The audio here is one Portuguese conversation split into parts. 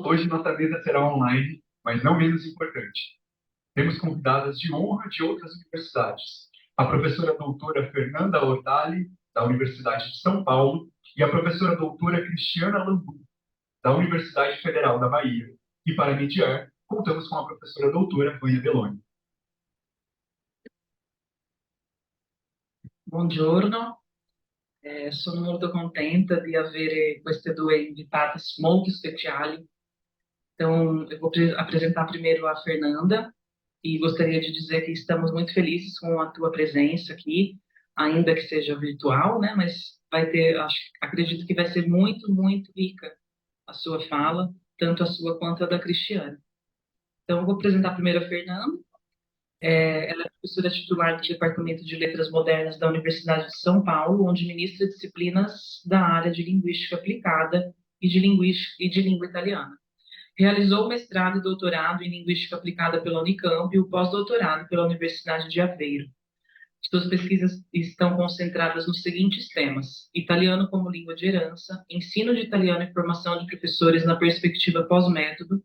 Hoje nossa mesa será online, mas não menos importante. Temos convidadas de honra de outras universidades. A professora doutora Fernanda Ordali, da Universidade de São Paulo, e a professora doutora Cristiana Lambu, da Universidade Federal da Bahia. E para mediar, contamos com a professora doutora Vânia Deloni. Buongiorno, sono molto contenta di avere queste due invitate molto speciali. Então, eu vou apresentar primeiro a Fernanda e gostaria de dizer que estamos muito felizes com a tua presença aqui, ainda que seja virtual, né? Mas vai ter, acredito que vai ser muito, muito rica a sua fala, tanto a sua quanto a da Cristiane. Então, eu vou apresentar primeiro a Fernanda. Ela é professora titular do Departamento de Letras Modernas da Universidade de São Paulo, onde ministra disciplinas da área de Linguística Aplicada e de Língua Italiana. Realizou o mestrado e doutorado em Linguística Aplicada pela Unicamp e o pós-doutorado pela Universidade de Aveiro. Suas pesquisas estão concentradas nos seguintes temas: italiano como língua de herança, ensino de italiano e formação de professores na perspectiva pós-método.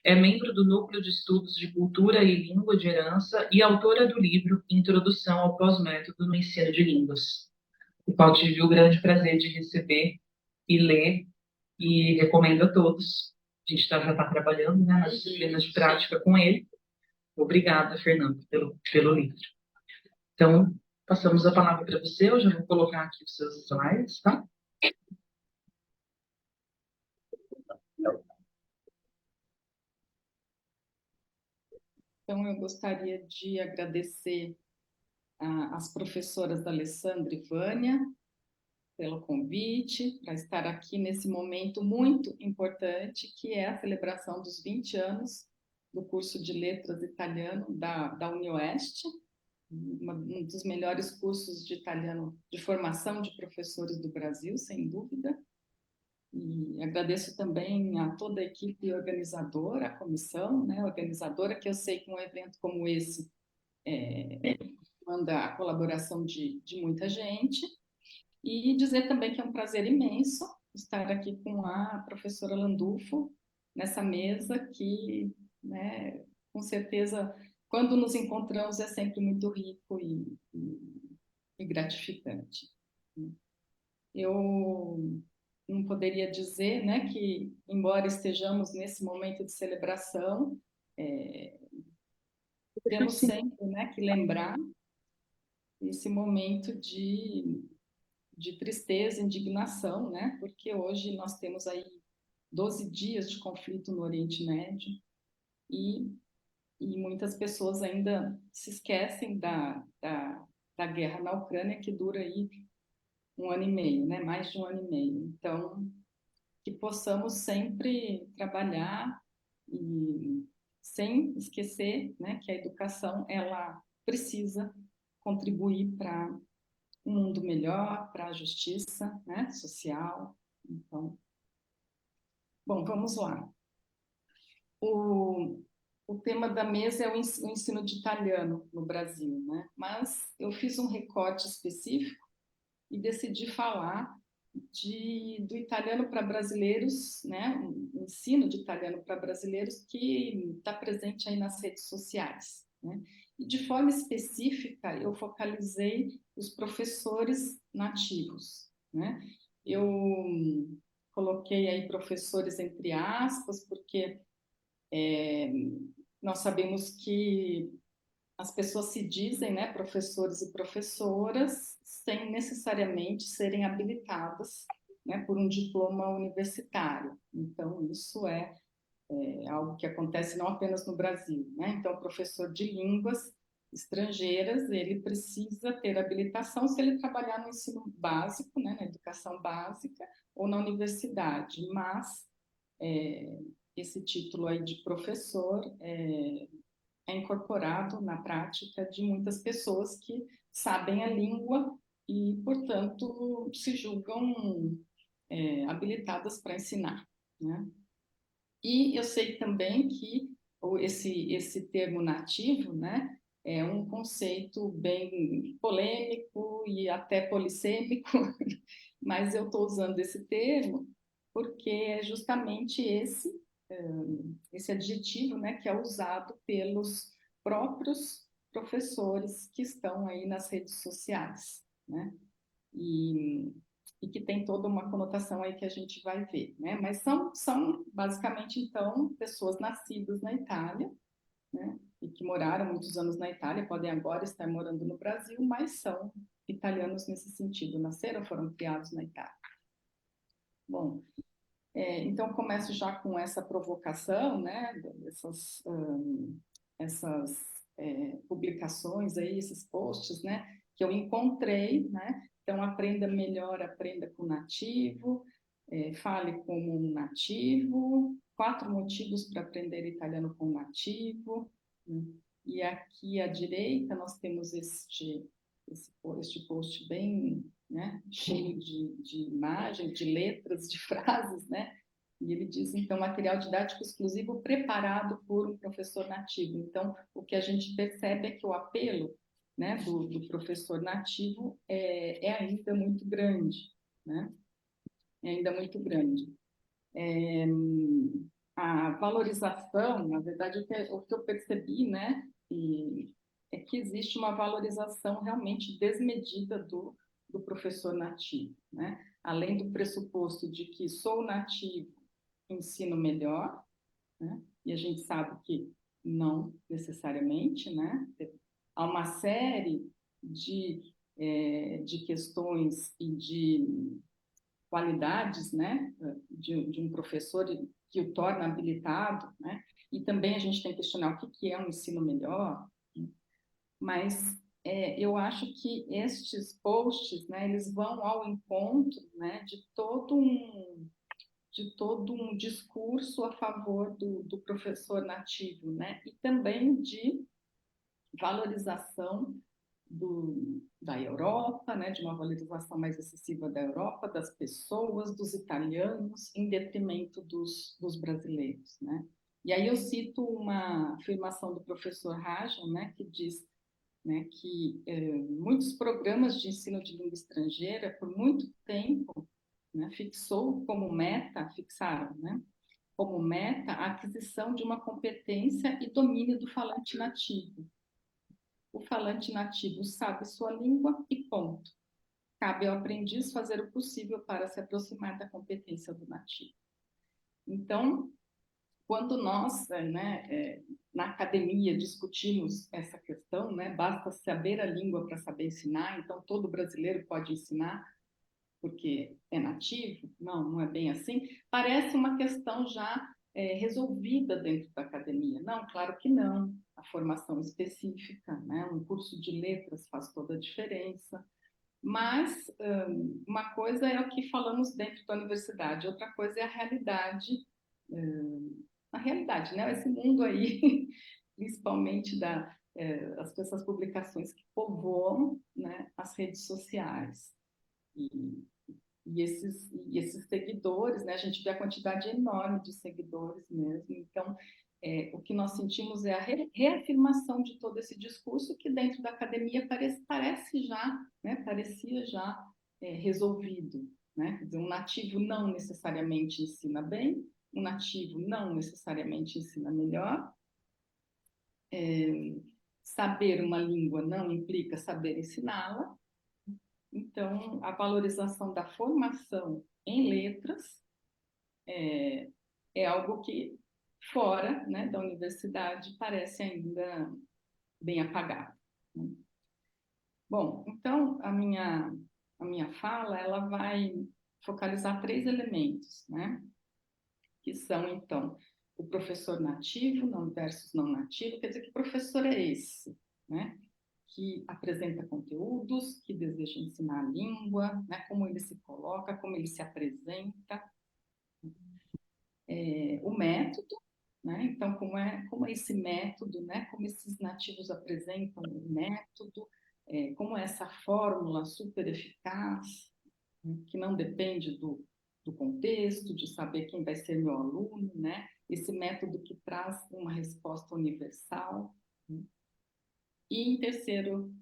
É membro do Núcleo de Estudos de Cultura e Língua de Herança e autora do livro Introdução ao Pós-Método no Ensino de Línguas, o qual tive o grande prazer de receber e ler, e recomendo a todos. A gente já está trabalhando, né, nas disciplinas de prática com ele. Obrigada, Fernando, pelo livro. Então, passamos a palavra para você. Eu já vou colocar aqui os seus slides, tá? Então, eu gostaria de agradecer às professoras Alessandra e Vânia pelo convite para estar aqui nesse momento muito importante, que é a celebração dos 20 anos do curso de Letras Italiano da UniOeste, um dos melhores cursos de italiano de formação de professores do Brasil, sem dúvida. E agradeço também a toda a equipe organizadora, a comissão, né, organizadora, que eu sei que um evento como esse manda a colaboração de muita gente. E dizer também que é um prazer imenso estar aqui com a professora Landulfo, nessa mesa que, né, com certeza, quando nos encontramos é sempre muito rico e gratificante. Eu não poderia dizer, né, que, embora estejamos nesse momento de celebração, temos sempre, né, que lembrar esse momento de tristeza, indignação, né, porque hoje nós temos aí 12 dias de conflito no Oriente Médio e muitas pessoas ainda se esquecem da guerra na Ucrânia, que dura aí 1 ano e meio, né, mais de 1 ano e meio. Então, que possamos sempre trabalhar e sem esquecer, né, que a educação ela precisa contribuir para um mundo melhor, para a justiça, né, social. Então, bom, vamos lá. O tema da mesa é o ensino de italiano no Brasil, né? Mas eu fiz um recorte específico e decidi falar do italiano para brasileiros, né? Um ensino de italiano para brasileiros que está presente aí nas redes sociais, né? E de forma específica eu focalizei os professores nativos, né? Eu coloquei aí professores entre aspas, porque nós sabemos que as pessoas se dizem, né, professores e professoras, sem necessariamente serem habilitadas, né, por um diploma universitário. Então, isso é algo que acontece não apenas no Brasil, né? Então, o professor de línguas estrangeiras, ele precisa ter habilitação se ele trabalhar no ensino básico, né, na educação básica, ou na universidade, mas esse título aí de professor é incorporado na prática de muitas pessoas que sabem a língua e, portanto, se julgam habilitadas para ensinar, né? E eu sei também que esse termo nativo, né, é um conceito bem polêmico e até polissêmico, mas eu estou usando esse termo porque é justamente esse esse adjetivo, né, que é usado pelos próprios professores que estão aí nas redes sociais, né? E, e que tem toda uma conotação aí que a gente vai ver, né? Mas são basicamente, então, pessoas nascidas na Itália, né? E que moraram muitos anos na Itália, podem agora estar morando no Brasil, mas são italianos nesse sentido, nasceram, foram criados na Itália. Bom, então começo já com essa provocação, né? Essas publicações aí, esses posts, né? Que eu encontrei, né? Então aprenda melhor, aprenda com nativo, fale como um nativo, 4 motivos para aprender italiano com nativo, né? E aqui à direita nós temos este post bem, né, cheio de imagens, de letras, de frases, né? E ele diz, então, material didático exclusivo preparado por um professor nativo. Então, o que a gente percebe é que o apelo, né, do professor nativo é ainda muito grande, né? É ainda muito grande. A valorização, na verdade, o que eu percebi, né, é que existe uma valorização realmente desmedida do professor nativo, né? Além do pressuposto de que sou nativo, ensino melhor, né? E a gente sabe que não necessariamente, né? Há uma série de questões e de qualidades, né, de um professor que o torna habilitado, né? E também a gente tem que questionar o que é um ensino melhor, mas eu acho que estes posts, né, eles vão ao encontro, né, de todo um discurso a favor do professor nativo, né, e também de valorização da Europa, né, de uma valorização mais excessiva da Europa, das pessoas, dos italianos, em detrimento dos brasileiros, né? E aí eu cito uma afirmação do professor Rajan, né, que diz, né, que muitos programas de ensino de língua estrangeira, por muito tempo, né, fixaram, né, como meta a aquisição de uma competência e domínio do falante nativo. O falante nativo sabe sua língua e ponto. Cabe ao aprendiz fazer o possível para se aproximar da competência do nativo. Então, quando nós, né, na academia, discutimos essa questão, né, basta saber a língua para saber ensinar, então todo brasileiro pode ensinar porque é nativo? Não, não é bem assim. Parece uma questão já resolvida dentro da academia. Não, claro que não. A formação específica, né? Um curso de letras faz toda a diferença. Mas uma coisa é o que falamos dentro da universidade, outra coisa é a realidade, né? Esse mundo aí, principalmente essas publicações que povoam, né, as redes sociais. E, e esses seguidores, né? A gente vê a quantidade enorme de seguidores mesmo. Então, o que nós sentimos é a reafirmação de todo esse discurso que dentro da academia parece já, né? Parecia já resolvido, né? Quer dizer, um nativo não necessariamente ensina bem, um nativo não necessariamente ensina melhor. Saber uma língua não implica saber ensiná-la. Então, a valorização da formação em letras é algo que, fora, né, da universidade, parece ainda bem apagado. Bom, então, a minha fala ela vai focalizar 3 elementos, né, que são, então, o professor nativo não versus não nativo. Quer dizer, que professor é esse, né? Que apresenta conteúdos, que deseja ensinar a língua, né, como ele se coloca, como ele se apresenta, o método, né, então como é esse método, né, como esses nativos apresentam o método, como é essa fórmula super eficaz, né, que não depende do contexto, de saber quem vai ser meu aluno, né, esse método que traz uma resposta universal, né. E, em terceiro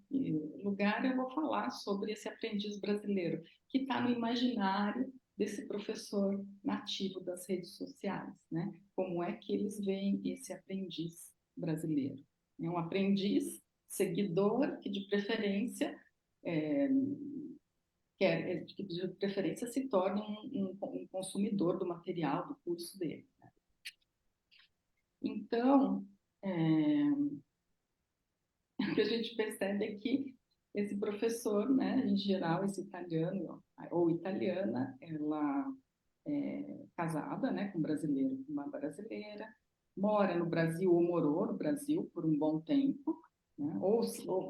lugar, eu vou falar sobre esse aprendiz brasileiro, que está no imaginário, desse professor nativo das redes sociais, né? Como é que eles veem esse aprendiz brasileiro? É um aprendiz seguidor que, de preferência, que de preferência se torne um consumidor do material, do curso dele. Né? Então, o que a gente percebe é que esse professor, né, em geral, esse italiano ou italiana, ela é casada, né, com um brasileiro, com uma brasileira, mora no Brasil ou morou no Brasil por um bom tempo, né, ou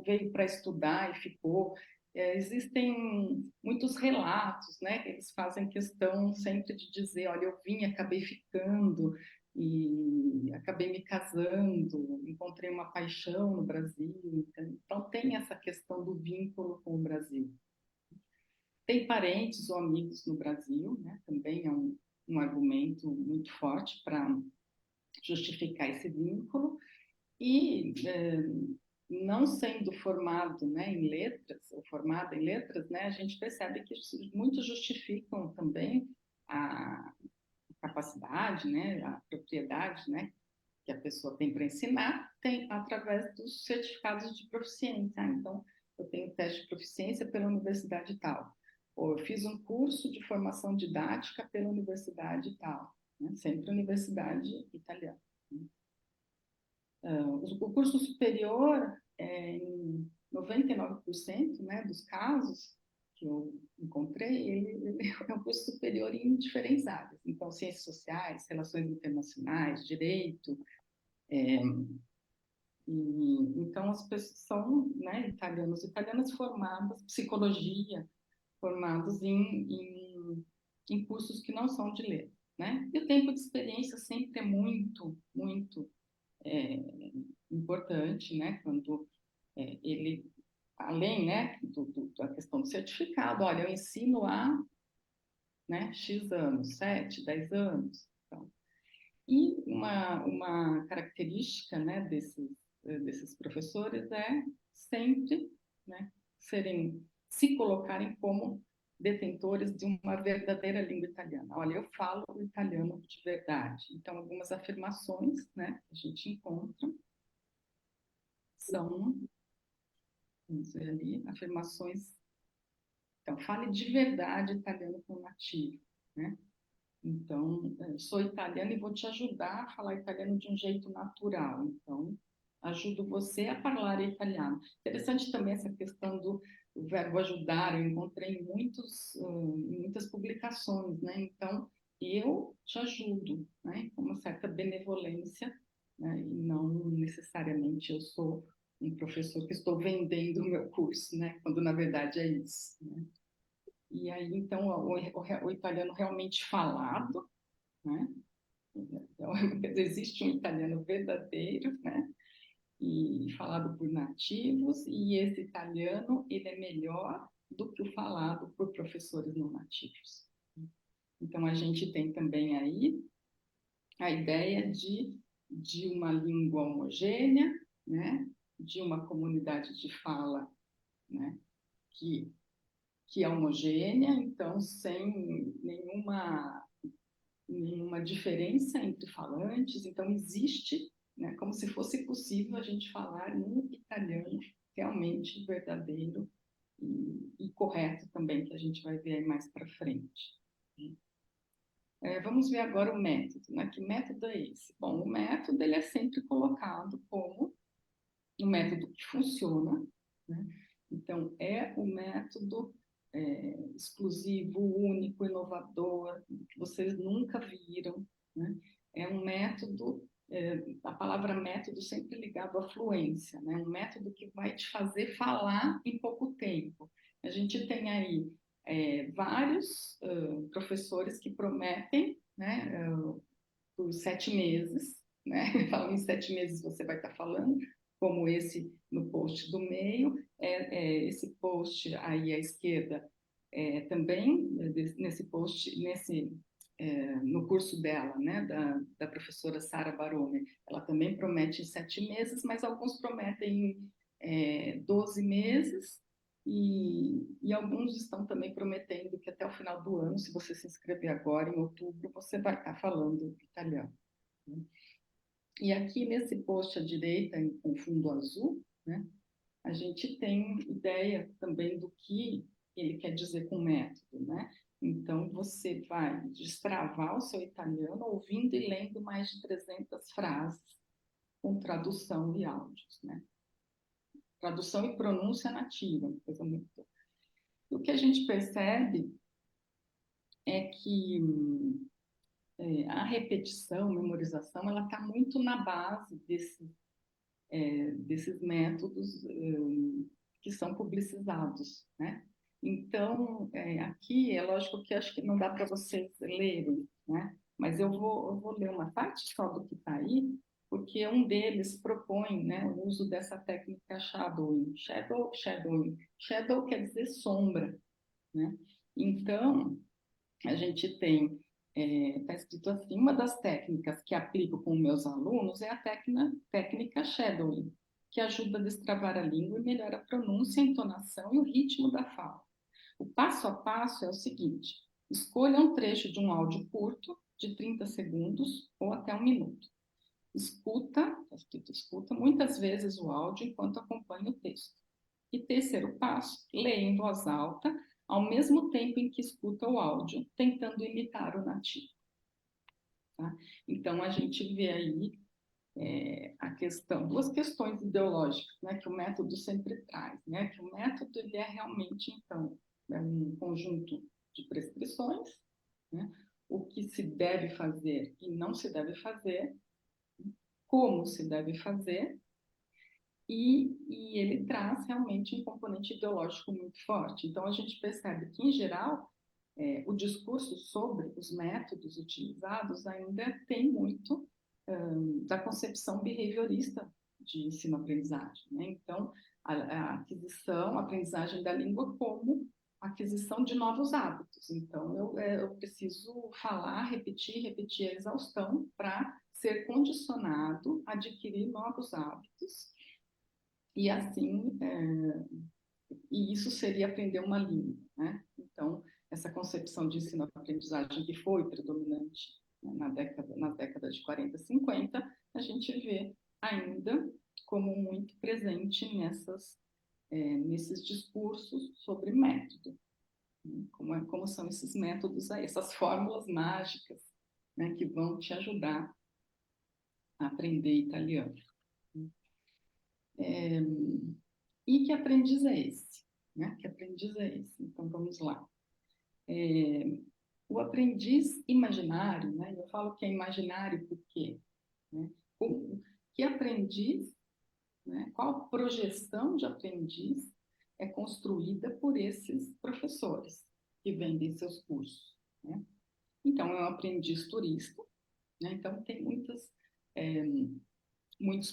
veio para estudar e ficou. Existem muitos relatos, né, que eles fazem questão sempre de dizer, olha, eu vim, acabei ficando e acabei me casando, encontrei uma paixão no Brasil. Então tem essa questão do vínculo com o Brasil. Tem parentes ou amigos no Brasil, né? Também é um argumento muito forte para justificar esse vínculo. E não sendo formado, né, em letras, ou formada em letras, né, a gente percebe que muitos justificam também a capacidade, né, a propriedade, né, que a pessoa tem para ensinar, tem através dos certificados de proficiência. Então, eu tenho teste de proficiência pela universidade tal, ou eu fiz um curso de formação didática pela universidade tal, né? Sempre universidade italiana. O curso superior, em 99%, né, dos casos que eu encontrei, ele é um curso superior em diferentes áreas. Então, ciências sociais, relações internacionais, direito, então as pessoas são, né, italianos e italianas formadas, psicologia, formados em cursos que não são de letra, né? E o tempo de experiência sempre é muito, muito importante, né? Quando ele, além, né, da questão do certificado, olha, eu ensino há, né, X anos, 7, 10 anos. Então, e uma característica, né, desses professores é sempre, né, se colocarem como detentores de uma verdadeira língua italiana. Olha, eu falo o italiano de verdade. Então, algumas afirmações, né, que a gente encontra são, vamos ver ali, afirmações. Então, fale de verdade italiano com nativo, né? Então, sou italiana e vou te ajudar a falar italiano de um jeito natural. Então, ajudo você a falar italiano. Interessante também essa questão do verbo ajudar. Eu encontrei em muitas publicações, né? Então, eu te ajudo, né? Com uma certa benevolência, né? E não necessariamente eu sou um professor que estou vendendo o meu curso, né? Quando na verdade é isso, né? E aí, então, o italiano realmente falado, né? Então, existe um italiano verdadeiro, né? E falado por nativos, e esse italiano, ele é melhor do que o falado por professores não nativos. Então, a gente tem também aí a ideia de uma língua homogênea, né? De uma comunidade de fala, né? Que é homogênea, então sem nenhuma diferença entre falantes. Então existe, né, como se fosse possível a gente falar um italiano realmente verdadeiro e correto também, que a gente vai ver aí mais para frente. Vamos ver agora o método, né? Que método é esse? Bom, o método ele é sempre colocado como um método que funciona, né? Então, é o método exclusivo, único, inovador, que vocês nunca viram, né? É um método, a palavra método sempre ligado à fluência, né? Um método que vai te fazer falar em pouco tempo. A gente tem aí vários professores que prometem, né, por 7 meses, né? Falam em 7 meses você vai estar falando, como esse no post do meio, esse post aí à esquerda também, nesse post, no curso dela, né, da professora Sara Barone, ela também promete em 7 meses, mas alguns prometem 12 meses, E alguns estão também prometendo que até o final do ano, se você se inscrever agora, em outubro, você vai estar falando italiano, né? E aqui nesse post à direita, com fundo azul, né, a gente tem ideia também do que ele quer dizer com método, né? Então, você vai destravar o seu italiano ouvindo e lendo mais de 300 frases com tradução e áudios, né? Tradução e pronúncia nativa, uma coisa muito... O que a gente percebe é que a repetição, memorização, ela está muito na base desses métodos que são publicizados, né? Então, aqui é lógico que acho que não dá para vocês lerem, né? Mas eu vou ler uma parte só do que está aí, porque um deles propõe, né, o uso dessa técnica shadowing. Shadowing. Shadow quer dizer sombra, né? Então, a gente tem, está escrito assim, uma das técnicas que aplico com meus alunos é a técnica shadowing, que ajuda a destravar a língua e melhora a pronúncia, a entonação e o ritmo da fala. O passo a passo é o seguinte: escolha um trecho de um áudio curto, de 30 segundos ou até 1 minuto. Escuta, está escrito escuta, muitas vezes o áudio enquanto acompanha o texto. E terceiro passo, leia em voz alta, ao mesmo tempo em que escuta o áudio, tentando imitar o nativo. Tá? Então, a gente vê aí a questão, duas questões ideológicas, né, que o método sempre traz, né, que o método ele é realmente, então, um conjunto de prescrições, né, o que se deve fazer e não se deve fazer, como se deve fazer, e ele traz realmente um componente ideológico muito forte. Então, a gente percebe que, em geral, o discurso sobre os métodos utilizados ainda tem muito da concepção behaviorista de ensino-aprendizagem, né? Então, a aquisição, a aprendizagem da língua como aquisição de novos hábitos. Então, eu preciso falar, repetir a exaustão para ser condicionado a adquirir novos hábitos e assim, e isso seria aprender uma língua, né? Então, essa concepção de ensino-aprendizagem que foi predominante, né, nas décadas de 40, 50, a gente vê ainda como muito presente nesses discursos sobre método, né? Como são esses métodos aí, essas fórmulas mágicas, né, que vão te ajudar a aprender italiano. E que aprendiz é esse? Né? Que aprendiz é esse? Então, vamos lá. O aprendiz imaginário, né? Eu falo que é imaginário porque, né? Que aprendiz, né? Qual projeção de aprendiz é construída por esses professores que vendem seus cursos, né? Então, é um aprendiz turista, né? Então, tem muitos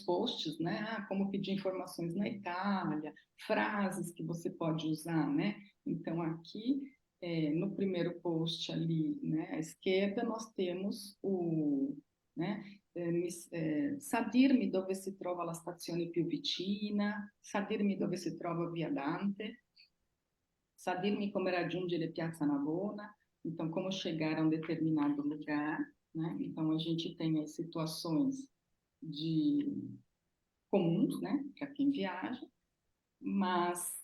posts, né? Como pedir informações na Itália, frases que você pode usar, né? Então, aqui, no primeiro post ali, né, à esquerda, nós temos né, sa dirmi dove si trova la stazione più vicina, sa dirmi dove si trova via Dante, sa dirmi come raggiungere Piazza Navona, então, como chegar a um determinado lugar, né? Então, a gente tem as situações comuns, né, para quem viaja, mas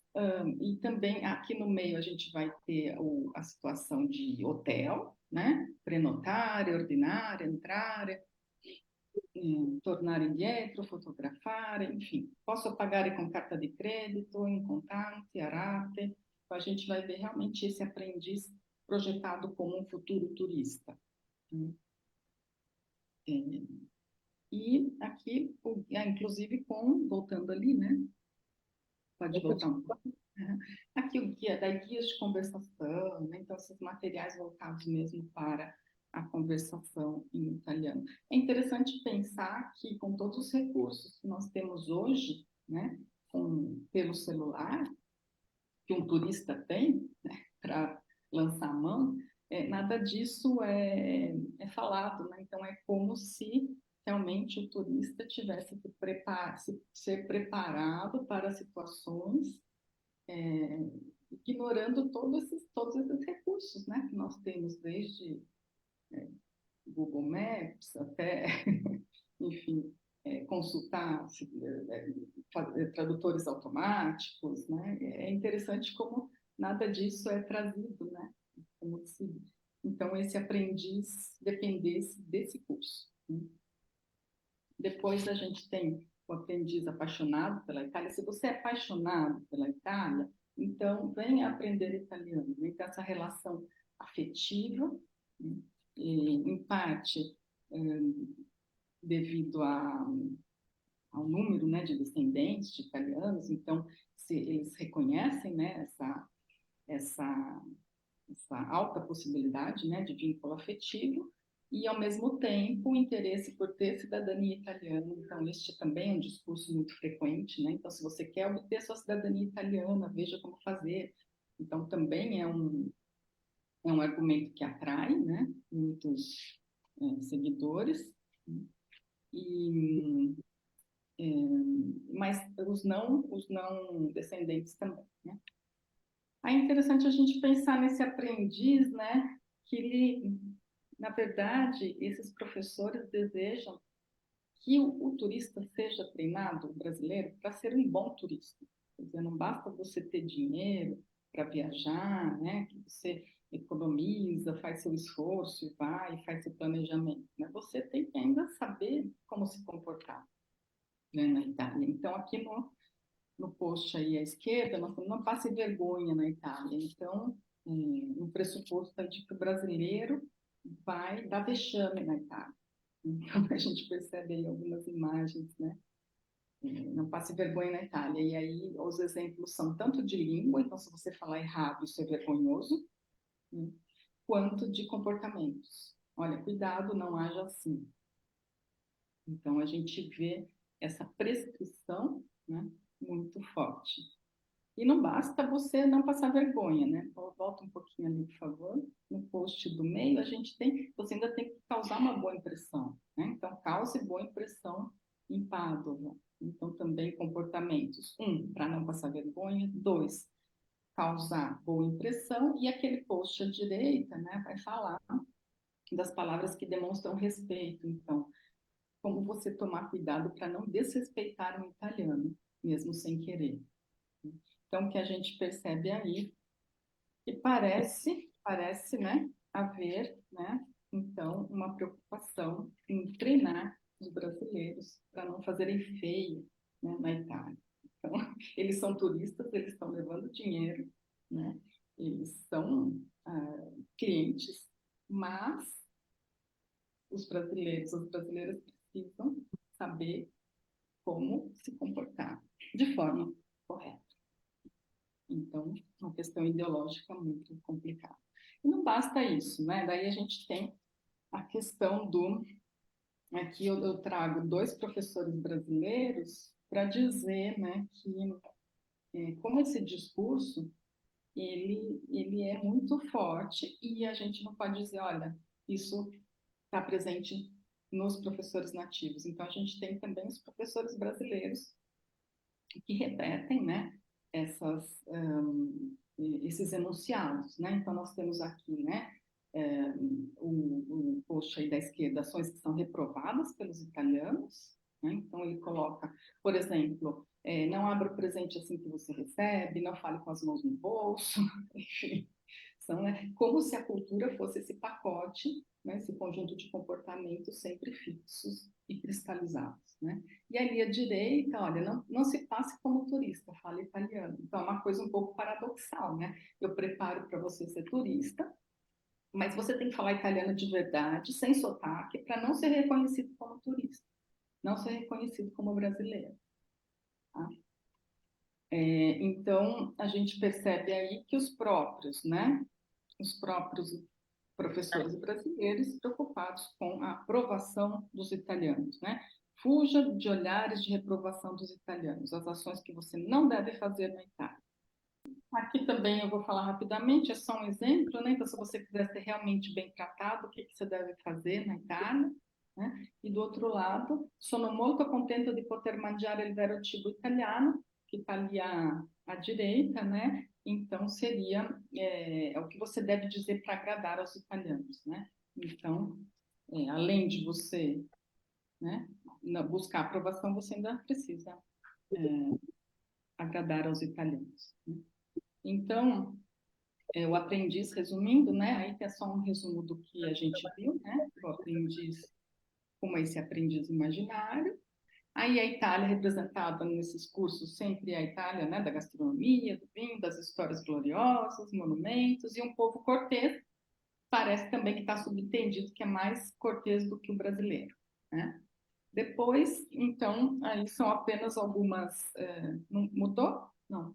e também aqui no meio a gente vai ter a situação de hotel, né, prenotare, ordinare, entrare, tornare indietro, fotografare, enfim, posso pagar com carta de crédito, em contanti, a rate. Então, a gente vai ver realmente esse aprendiz projetado como um futuro turista, né? E aqui, inclusive, voltando ali, né? Pode voltar um pouco. Aqui o guia, daí guias de conversação, né? Então, esses materiais voltados mesmo para a conversação em italiano. É interessante pensar que, com todos os recursos que nós temos hoje, né, pelo celular, que um turista tem, né, para lançar a mão, nada disso é falado, né? Então, é como se realmente o turista tivesse que ser preparado para situações ignorando todos esses recursos, né, que nós temos, desde Google Maps até, enfim, consultar tradutores automáticos, né? É interessante como nada disso é trazido, né? Como se, então, esse aprendiz dependesse desse curso, né? Depois a gente tem o aprendiz apaixonado pela Itália. Se você é apaixonado pela Itália, então venha aprender italiano. Então, essa relação afetiva, né? E, em parte, devido ao número, né, de descendentes de italianos, então se eles reconhecem, né, essa, essa alta possibilidade, né, de vínculo afetivo, e, ao mesmo tempo, o interesse por ter cidadania italiana. Então, este também é um discurso muito frequente, né? Então, se você quer obter sua cidadania italiana, veja como fazer. Então, também é um argumento que atrai, né, muitos seguidores. E, mas os não descendentes também, né? Aí é interessante a gente pensar nesse aprendiz, né, que ele, na verdade, esses professores desejam que o turista seja treinado, o brasileiro, para ser um bom turista. Quer dizer, não basta você ter dinheiro para viajar, né, que você economiza, faz seu esforço e vai, faz seu planejamento, né? Você tem que ainda saber como se comportar, né, na Itália. Então, aqui no post aí à esquerda, nós temos Não Passe Vergonha na Itália. Então, um pressuposto é de que o brasileiro vai dar vexame na Itália. Então, a gente percebe aí algumas imagens, né? Não passe vergonha na Itália. E aí, os exemplos são tanto de língua, então, se você falar errado, isso é vergonhoso, né? Quanto de comportamentos. Olha, cuidado, não haja assim. Então, a gente vê essa prescrição, né, muito forte. E não basta você não passar vergonha, né? Volta um pouquinho ali, por favor. No post do meio, você ainda tem que causar uma boa impressão, né? Então, cause boa impressão em Pádua. Então, também comportamentos. Para não passar vergonha. 2, causar boa impressão. E aquele post à direita, né, vai falar das palavras que demonstram respeito. Então, como você tomar cuidado para não desrespeitar um italiano, mesmo sem querer. Então, o que a gente percebe aí, que parece, né, haver, né, então, uma preocupação em treinar os brasileiros para não fazerem feio, né, na Itália. Então, eles são turistas, eles estão levando dinheiro, né, eles são clientes, mas as brasileiras precisam saber como se comportar de forma correta. Então, uma questão ideológica muito complicada. E não basta isso, né? Daí a gente tem a questão do... Aqui eu trago 2 professores brasileiros para dizer, né, que como esse discurso, ele é muito forte e a gente não pode dizer, olha, isso está presente nos professores nativos. Então, a gente tem também os professores brasileiros que repetem, né, esses enunciados, né? Então, nós temos aqui, né, o post aí da esquerda, ações que são reprovadas pelos italianos, né? Então, ele coloca, por exemplo, não abra o presente assim que você recebe, não fale com as mãos no bolso, enfim, são, né, como se a cultura fosse esse pacote, né, esse conjunto de comportamentos sempre fixos e cristalizados, né? E ali à direita, olha, não se passe como turista, fala italiano. Então, é uma coisa um pouco paradoxal, né? Eu preparo para você ser turista, mas você tem que falar italiano de verdade, sem sotaque, para não ser reconhecido como turista, não ser reconhecido como brasileiro. Tá? Então, a gente percebe aí que os próprios, né? Os próprios professores brasileiros preocupados com a aprovação dos italianos, né? Fuja de olhares de reprovação dos italianos, as ações que você não deve fazer na Itália. Aqui também eu vou falar rapidamente, é só um exemplo, né? Então, se você quiser ser realmente bem tratado, o que você deve fazer na Itália, né? E do outro lado, sono molto contento di poter mangiare il vero cibo italiano, que está ali à direita, né? Então, seria o que você deve dizer para agradar aos italianos, né? Então, além de você, né, buscar aprovação, você ainda precisa agradar aos italianos, né? Então, o aprendiz, resumindo, né? Aí é só um resumo do que a gente viu, né? O aprendiz, como esse aprendiz imaginário. Aí a Itália representada nesses cursos, sempre a Itália, né, da gastronomia, do vinho, das histórias gloriosas, monumentos, e um povo cortês, parece também que está subentendido que é mais cortês do que o brasileiro, né? Depois, então, aí são apenas algumas... não mudou? Não.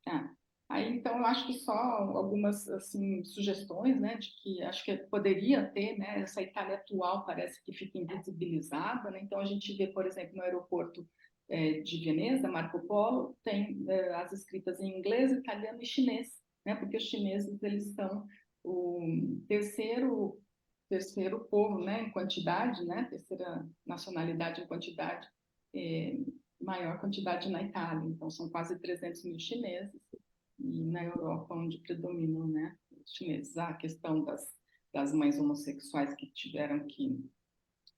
Ah, aí, então, eu acho que só algumas, assim, sugestões, né, de que acho que poderia ter, né, essa Itália atual parece que fica invisibilizada, né, então a gente vê, por exemplo, no aeroporto de Veneza, Marco Polo, tem as escritas em inglês, italiano e chinês, né, porque os chineses, eles são o terceiro povo, né, em quantidade, né, terceira nacionalidade em quantidade, eh, maior quantidade na Itália, então são quase 300 mil chineses, e na Europa onde predominam, né, os chineses. A questão das mães homossexuais que tiveram que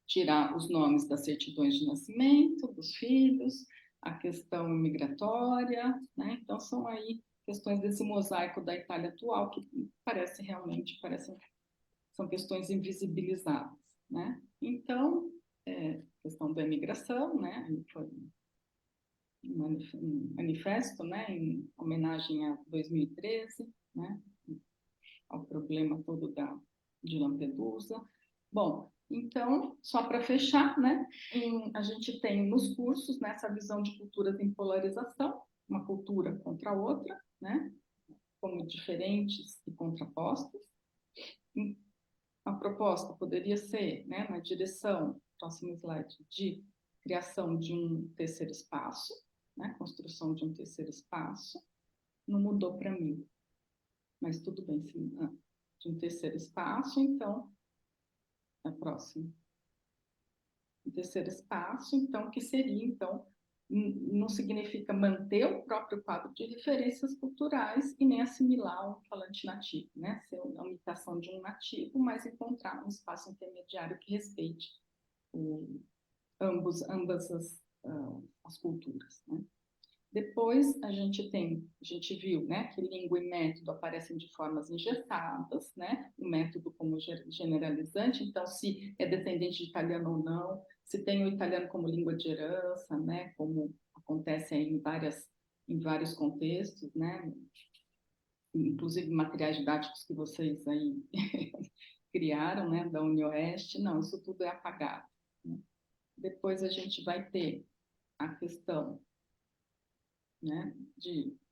tirar os nomes das certidões de nascimento dos filhos, a questão migratória, né, então são aí questões desse mosaico da Itália atual que são questões invisibilizadas, né? Então, questão da imigração, né? Foi um manifesto, né, em homenagem a 2013, né, ao problema todo de Lampedusa. Bom, então, só para fechar, né, a gente tem nos cursos, né, essa visão de culturas em polarização, uma cultura contra a outra, né, como diferentes e contrapostas. A proposta poderia ser, né, na direção, próximo slide, de criação de um terceiro espaço, né, construção de um terceiro espaço. Não mudou para mim, mas tudo bem, sim, de um terceiro espaço, então, a próxima. Um terceiro espaço, então, que seria, então, não significa manter o próprio quadro de referências culturais e nem assimilar um falante nativo, né? Ser uma imitação de um nativo, mas encontrar um espaço intermediário que respeite ambas as culturas, né? Depois a gente viu, né, que língua e método aparecem de formas engessadas, né? O método como generalizante, então se é descendente de italiano ou não, se tem o italiano como língua de herança, né, como acontece aí em vários contextos, né? Inclusive materiais didáticos que vocês aí criaram, né, da UniOeste, não, isso tudo é apagado, né? Depois a gente vai ter a questão, né,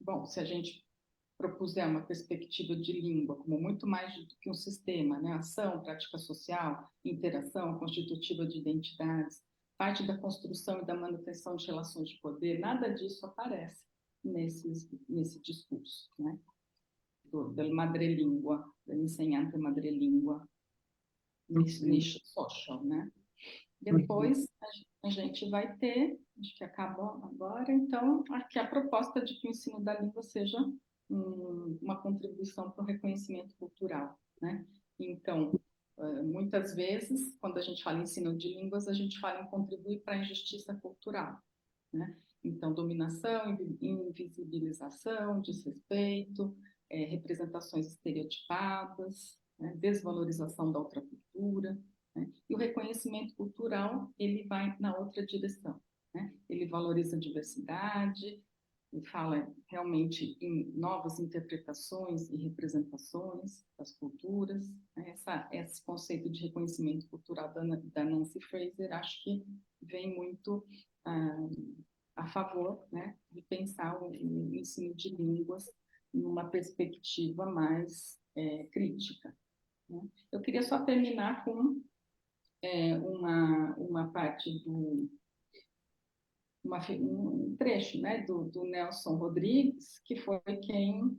bom, se a gente propuser uma perspectiva de língua como muito mais do que um sistema, né, ação, prática social, interação constitutiva de identidades, parte da construção e da manutenção de relações de poder, nada disso aparece nesse discurso, né, del madrelingua, dell'insegnante madrelingua, niche social, né. Depois a gente vai ter, acho que acabou agora, então, aqui a proposta de que o ensino da língua seja uma contribuição para o reconhecimento cultural, né? Então, muitas vezes, quando a gente fala em ensino de línguas, a gente fala em contribuir para a injustiça cultural, né? Então, dominação, invisibilização, desrespeito, representações estereotipadas, né? Desvalorização da outra cultura, né? E o reconhecimento cultural, ele vai na outra direção, né? Ele valoriza a diversidade, ele fala realmente em novas interpretações e representações das culturas, né? Esse conceito de reconhecimento cultural da Nancy Fraser, acho que vem muito a favor, né, de pensar o ensino de línguas numa perspectiva mais crítica, né? Eu queria só terminar com uma parte um trecho, né, do Nelson Rodrigues, que foi quem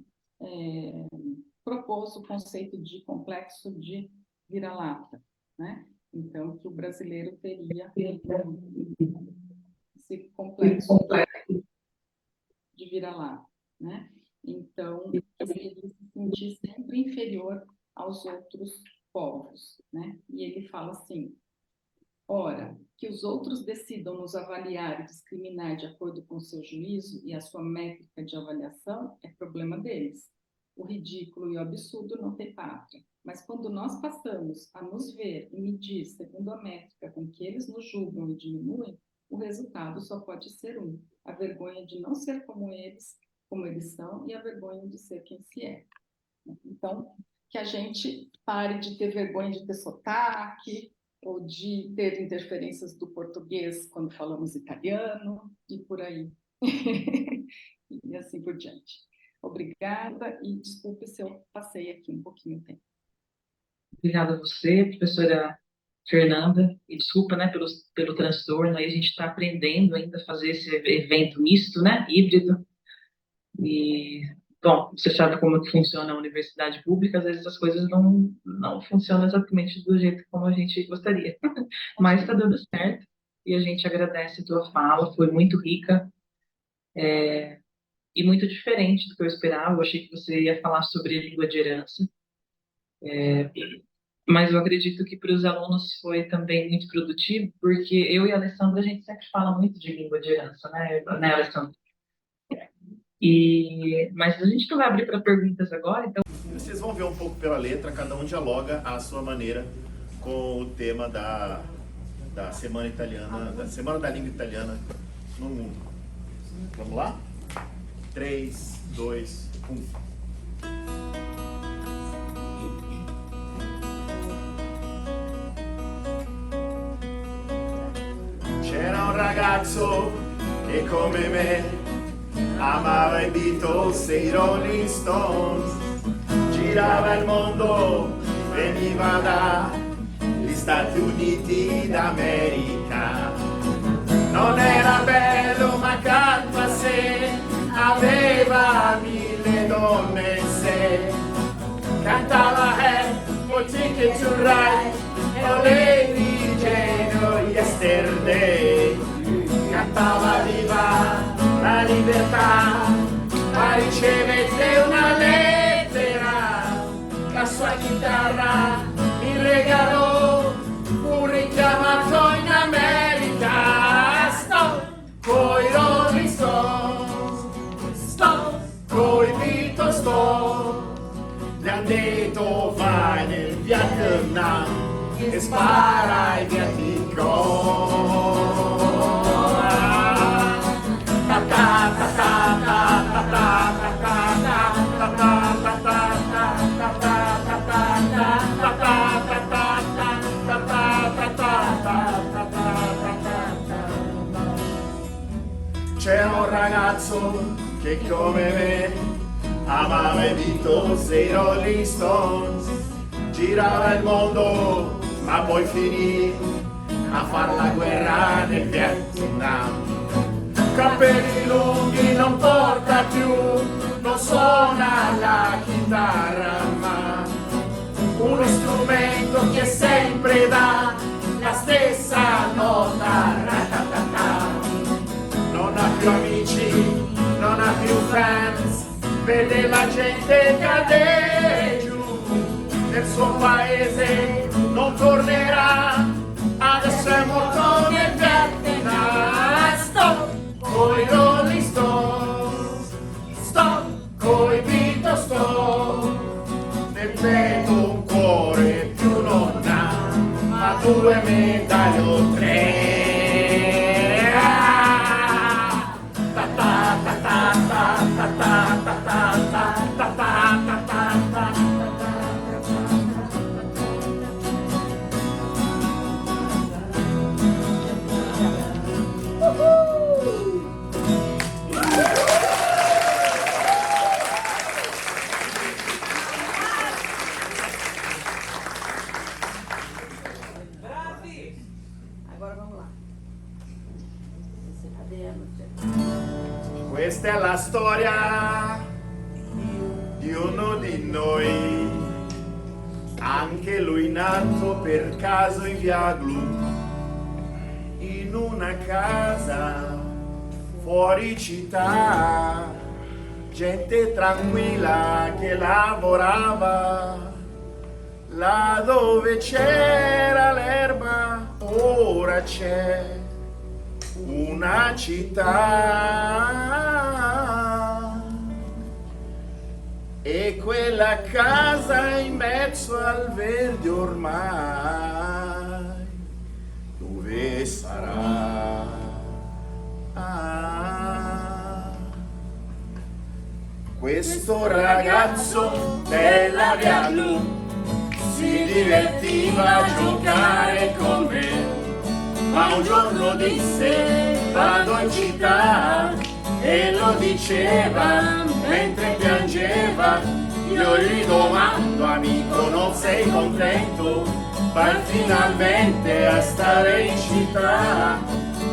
propôs o conceito de complexo de vira-lata, né? Então, que o brasileiro teria esse complexo de vira-lata, né? Então, ele se sentir sempre inferior aos outros povos, né? E ele fala assim: ora, que os outros decidam nos avaliar e discriminar de acordo com o seu juízo e a sua métrica de avaliação é problema deles. O ridículo e o absurdo não têm pátria. Mas quando nós passamos a nos ver e medir segundo a métrica com que eles nos julgam e diminuem, o resultado só pode ser um: a vergonha de não ser como eles são, e a vergonha de ser quem se é. Então, que a gente pare de ter vergonha de ter sotaque, ou de ter interferências do português quando falamos italiano, e por aí. E assim por diante. Obrigada, e desculpe se eu passei aqui um pouquinho o tempo. Obrigada a você, professora Fernanda, e desculpa, né, pelo transtorno. Aí a gente está aprendendo ainda a fazer esse evento misto, né, híbrido. E, bom, você sabe como que funciona a universidade pública, às vezes as coisas não funcionam exatamente do jeito como a gente gostaria. Mas está dando certo, e a gente agradece a tua fala, foi muito rica, e muito diferente do que eu esperava. Eu achei que você ia falar sobre língua de herança. Mas eu acredito que para os alunos foi também muito produtivo, porque eu e a Alessandra, a gente sempre fala muito de língua de herança, né, Alessandra? Mas a gente não vai abrir para perguntas agora, então... Vocês vão ver um pouco pela letra, cada um dialoga à sua maneira com o tema da Semana Italiana, da Semana da Língua Italiana no mundo. Vamos lá? 3, 2, 1. C'era un ragazzo che come me amava i Beatles e i Rolling Stones, girava il mondo, veniva dagli Stati Uniti d'America. Non era bello ma accanto a sé aveva 1000 donne in sé. Cantava poi Ticket to Ride, oh Lady Jane, oh Yesterday. Cantava viva la libertà, ma ricevette una lettera, la sua chitarra mi regalò, fu richiamato in America. Stop coi Rolling Stones, stop coi Beatles, stop. Gli han detto vai nel Vietnam e spara ai Vietcong. C'era un ragazzo che come me amava i Beatles e i Rolling Stones, girava il mondo ma poi finì a far la guerra nel Vietnam. Capelli lunghi non porta più, non suona la chitarra ma uno strumento che sempre dà la stessa nota. Non ha più amici, non ha più fans, vede la gente cadere giù, nel suo paese non tornerà, adesso è morto nel Vietnam. Stop coi Rolling Stones, stop coi Beatles, stop. Nel petto un cuore più non ha, ma 2 medaglie o 3. Questa è la storia di uno di noi, anche lui nato per caso in via Glu, in una casa fuori città, gente tranquilla che lavorava, là dove c'era l'erba ora c'è una città, e quella casa in mezzo al verde ormai dove sarà? Questo ragazzo della via blu si divertiva a giocare con me, ma un giorno disse vado in città, e lo diceva mentre piangeva. Io gli domando, amico, non sei contento? Vai finalmente a stare in città,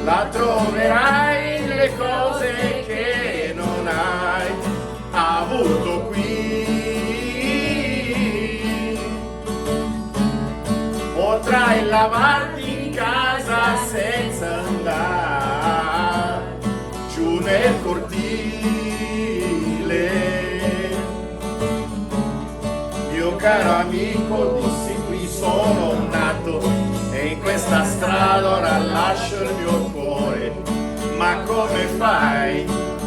là troverai le cose che non hai avuto qui. Potrai lavarti in casa senza andare giù nel cortile. Mio caro amico, dissi, qui sono nato e in questa strada ora lascio il mio cuore. Ma come fai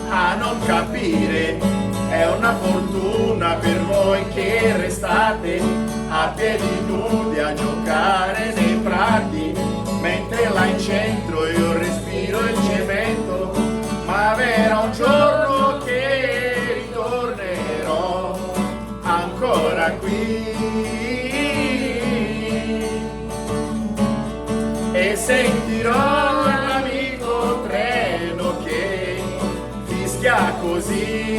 a non capire? È una fortuna per voi che restate a piedi nudi a giocare nei prati, mentre là in centro io respiro il cemento. Ma verrà un giorno che ritornerò ancora qui, e sentirò l'amico treno che fischia così.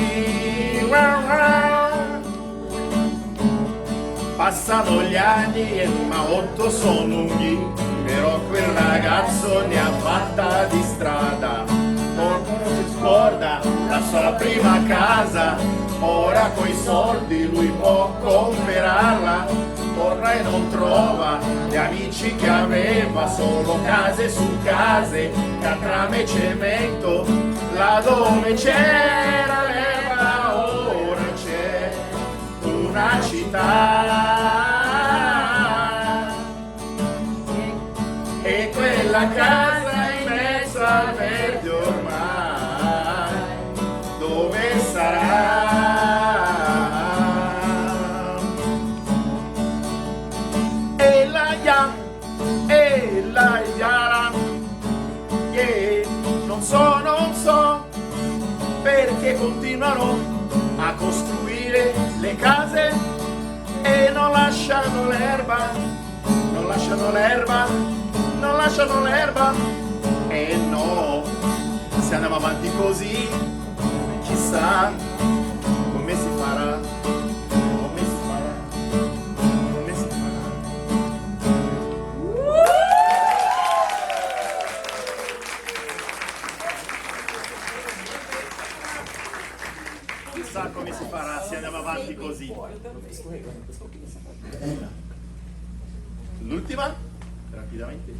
Passano gli anni ma 8 sono lunghi, però quel ragazzo ne ha fatta di strada. Non si scorda la sua prima casa, ora coi soldi lui può comprarla. Torna e non trova gli amici che aveva, solo case su case, catrame e cemento. Là dove c'era l'erba ora c'è una città, e quella casa in mezzo al verde ormai dove sarà? E la yara, yeah. Non so perché continuano a costruire le case e non lasciano l'erba, non lasciano l'erba, non lasciano l'erba. E no, se andiamo avanti così, chissà come si farà, come si farà, come si farà. Chissà come si farà se andiamo avanti così. L'ultima, rapidamente.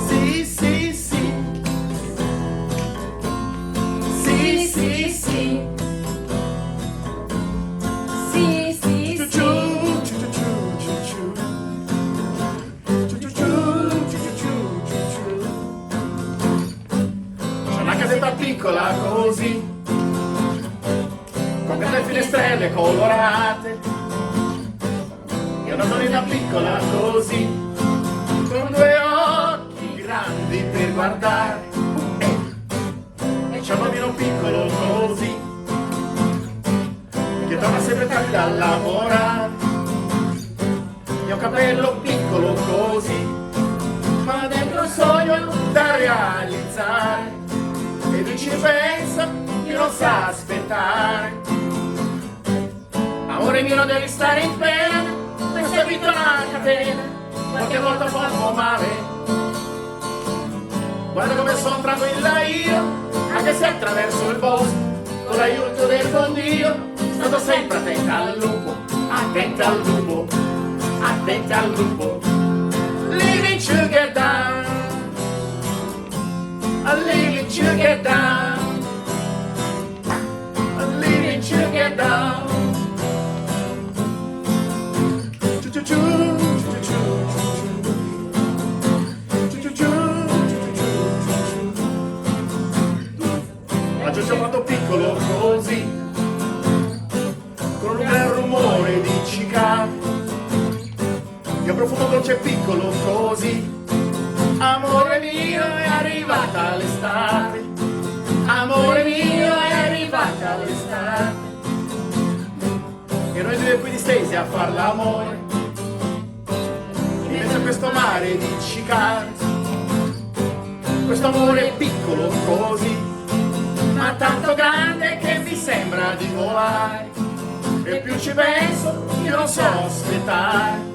Sì, sì, sì. Sì, sì, sì. Sì, sì, Ciu, sì. ciu, ciu, ciu, ciu, ciu. Ciu, ciu, ciu, ciu, ciu, ciu, ciu. C'è una casetta piccola così, con grandi finestrelle colorate, e una donina piccola così, con 2 occhi grandi per guardare, e c'è un bambino piccolo così, che torna sempre tardi da lavorare, e un capello piccolo così, ma dentro un sogno da realizzare, e lui ci pensa che non sa aspettare. Amore mio, non devi stare in pena, questa vita è una catena, qualche volta fa un po' male. Guarda come sono tranquilla io, anche se attraverso il bosco, con l'aiuto del buon Dio, stato sempre attenta al lupo, attenta al lupo, attenta al lupo. leaving to get down, leaving to get down, leaving to get down. Oggi ci ho fatto piccolo così, con un gran rumore di cicale, che profumo dolce e piccolo così. Amore mio, è arrivata l'estate, amore mio, è arrivata l'estate, e noi due qui distesi a far l'amore in mezzo a questo mare di cicale. Questo amore è piccolo così, ma tanto grande che mi sembra di volare, e più ci penso io non so aspettare.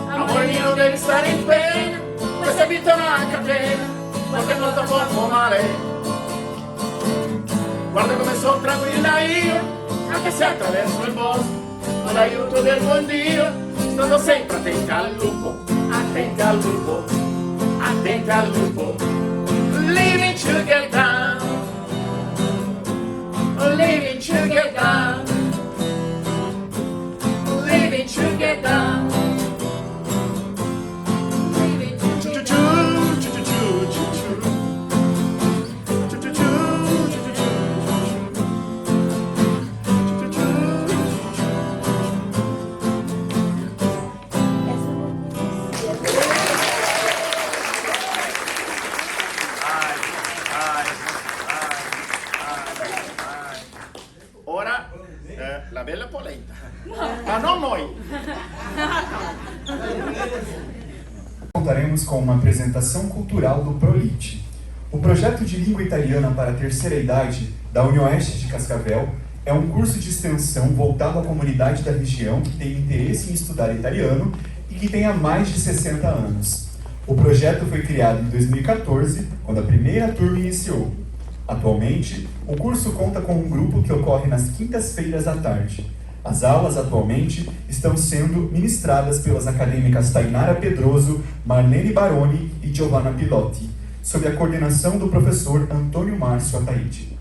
Amore mio, devi stare in pena, questa vita è una catena, qualche volta porto male. Guarda come sono tranquilla io, anche se attraverso il bosco, con l'aiuto del buon Dio, stando sempre attenti al lupo, attenti al lupo, attenti al lupo. Leaving to get down, leaving to get down, leaving to get down. Ora la bella polenta, ma non noi. Contaremos com uma apresentação cultural do ProLit. O projeto de língua italiana para a terceira idade da UniOeste de Cascavel é um curso de extensão voltado à comunidade da região que tem interesse em estudar italiano e que tem há mais de 60 anos. O projeto foi criado em 2014, quando a primeira turma iniciou. Atualmente, o curso conta com um grupo que ocorre nas quintas-feiras à tarde. As aulas, atualmente, estão sendo ministradas pelas acadêmicas Tainara Pedroso, Marlene Baroni e Giovanna Pilotti, sob a coordenação do professor Antônio Márcio Ataíde.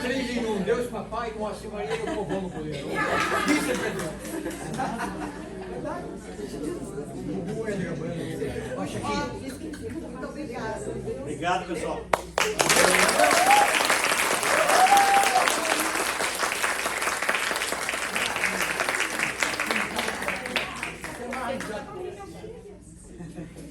Três em um, Deus, Papai, Moacir Maria e o povão no poder. Isso é perdão. Baixa aqui. Muito obrigada. Obrigado, pessoal. Você